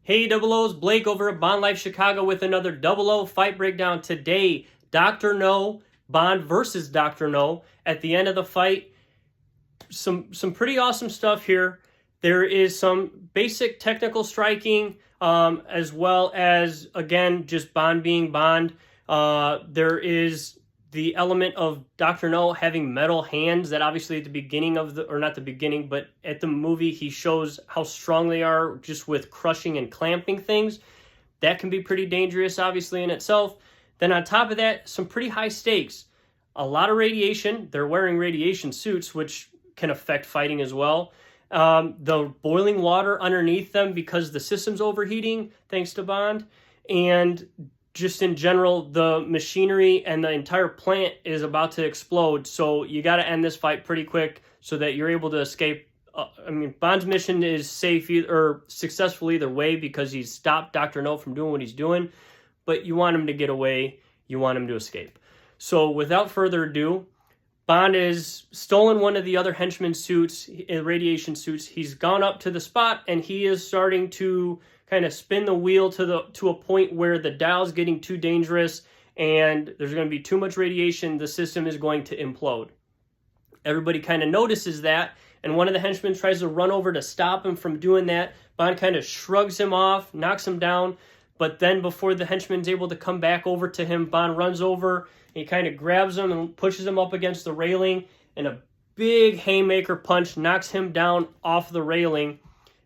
Hey Double O's, Blake over at Bond Life Chicago with another Double O fight breakdown. Today, Dr. No, Bond versus Dr. No. At the end of the fight, some pretty awesome stuff here. There is some basic technical striking, as well as, again, just Bond being Bond. There is the element of Dr. No having metal hands that obviously at the beginning of the, or not the beginning, but at the movie, he shows how strong they are just with crushing and clamping things. That can be pretty dangerous, obviously, in itself. Then on top of that, some pretty high stakes. A lot of radiation. They're wearing radiation suits, which can affect fighting as well. The boiling water underneath them because the system's overheating, thanks to Bond. And just in general, the machinery and the entire plant is about to explode. So you got to end this fight pretty quick so that you're able to escape. Bond's mission is safe or successful either way because he's stopped Dr. No from doing what he's doing. But you want him to get away. You want him to escape. So without further ado, Bond has stolen one of the other henchman's suits, radiation suits. He's gone up to the spot and he is starting to kind of spin the wheel to a point where the dial's getting too dangerous and there's going to be too much radiation. The system is going to implode. Everybody kind of notices that, and one of the henchmen tries to run over to stop him from doing that. Bond kind of shrugs him off, knocks him down, but then before the henchman's able to come back over to him, Bond runs over, and he kind of grabs him and pushes him up against the railing, and a big haymaker punch knocks him down off the railing.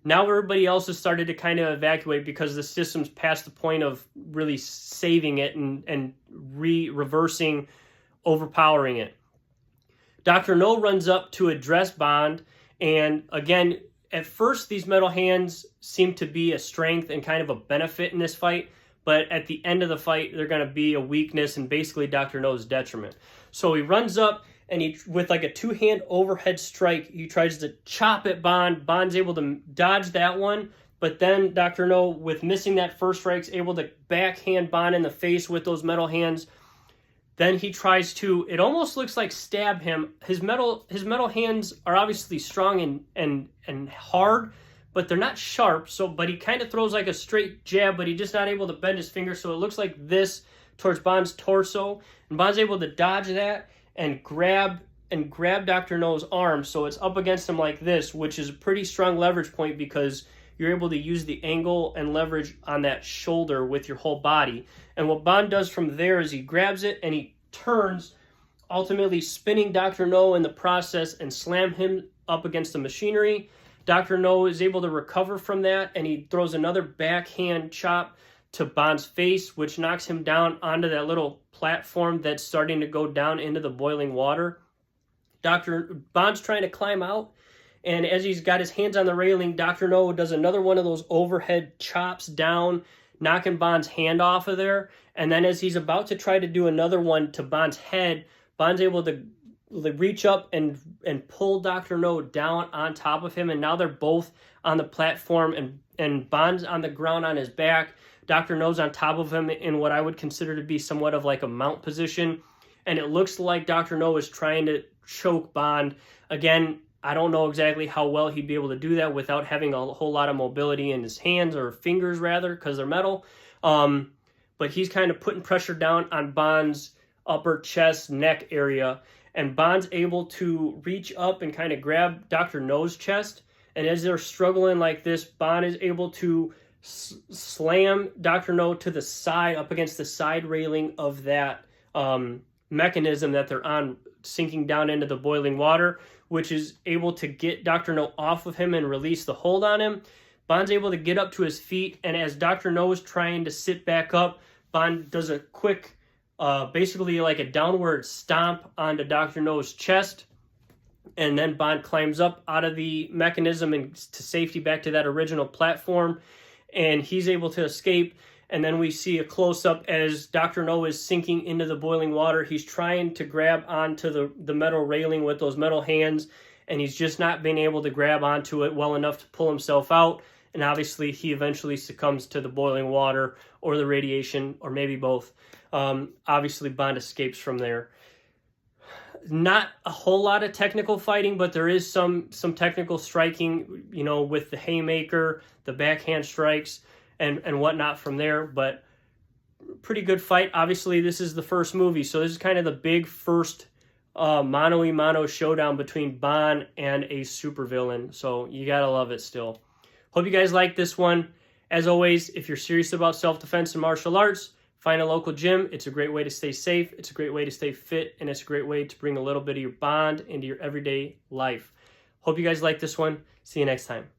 Now everybody else has started to kind of evacuate because the system's past the point of really saving it and reversing, overpowering it. Dr. No runs up to address Bond, and again, at first these metal hands seem to be a strength and kind of a benefit in this fight, but at the end of the fight, they're going to be a weakness and basically Dr. No's detriment. So he runs up, and he, with like a two-hand overhead strike, he tries to chop at Bond. Bond's able to dodge that one, but then Dr. No, with missing that first strike, is able to backhand Bond in the face with those metal hands. Then he tries to, it almost looks like stab him. His metal hands are obviously strong and hard, but they're not sharp. But he kind of throws like a straight jab, but he's just not able to bend his finger. So it looks like this towards Bond's torso, and Bond's able to dodge that and grab Dr. No's arm, so it's up against him like this, which is a pretty strong leverage point because you're able to use the angle and leverage on that shoulder with your whole body. And what Bond does from there is he grabs it and he turns, ultimately spinning Dr. No in the process and slam him up against the machinery. Dr. No is able to recover from that, and he throws another backhand chop to Bond's face, which knocks him down onto that little platform that's starting to go down into the boiling water. Bond's trying to climb out, and as he's got his hands on the railing, Dr. No does another one of those overhead chops down, knocking Bond's hand off of there. And then as he's about to try to do another one to Bond's head, Bond's able to reach up and pull Dr. No down on top of him, and now they're both on the platform, and Bond's on the ground on his back. Dr. No's on top of him in what I would consider to be somewhat of like a mount position. And it looks like Dr. No is trying to choke Bond. Again, I don't know exactly how well he'd be able to do that without having a whole lot of mobility in his hands, or fingers rather, because they're metal. But he's kind of putting pressure down on Bond's upper chest, neck area. And Bond's able to reach up and kind of grab Dr. No's chest. And as they're struggling like this, Bond is able to slam Dr. No to the side, up against the side railing of that mechanism that they're on, sinking down into the boiling water, which is able to get Dr. No off of him and release the hold on him. Bond's able to get up to his feet, and as Dr. No is trying to sit back up, Bond does a quick, basically like a downward stomp onto Dr. No's chest, and then Bond climbs up out of the mechanism and to safety back to that original platform, and he's able to escape. And then we see a close-up as Dr. No is sinking into the boiling water. He's trying to grab onto the metal railing with those metal hands, and he's just not being able to grab onto it well enough to pull himself out. And obviously, he eventually succumbs to the boiling water or the radiation, or maybe both. Obviously, Bond escapes from there. Not a whole lot of technical fighting, but there is some technical striking, with the haymaker, the backhand strikes, and whatnot from there. But pretty good fight. Obviously, this is the first movie, so this is kind of the big first mano-a-mano showdown between Bond and a supervillain. So you gotta love it still. Hope you guys like this one. As always, if you're serious about self-defense and martial arts, find a local gym. It's a great way to stay safe. It's a great way to stay fit, and it's a great way to bring a little bit of your Bond into your everyday life. Hope you guys like this one. See you next time.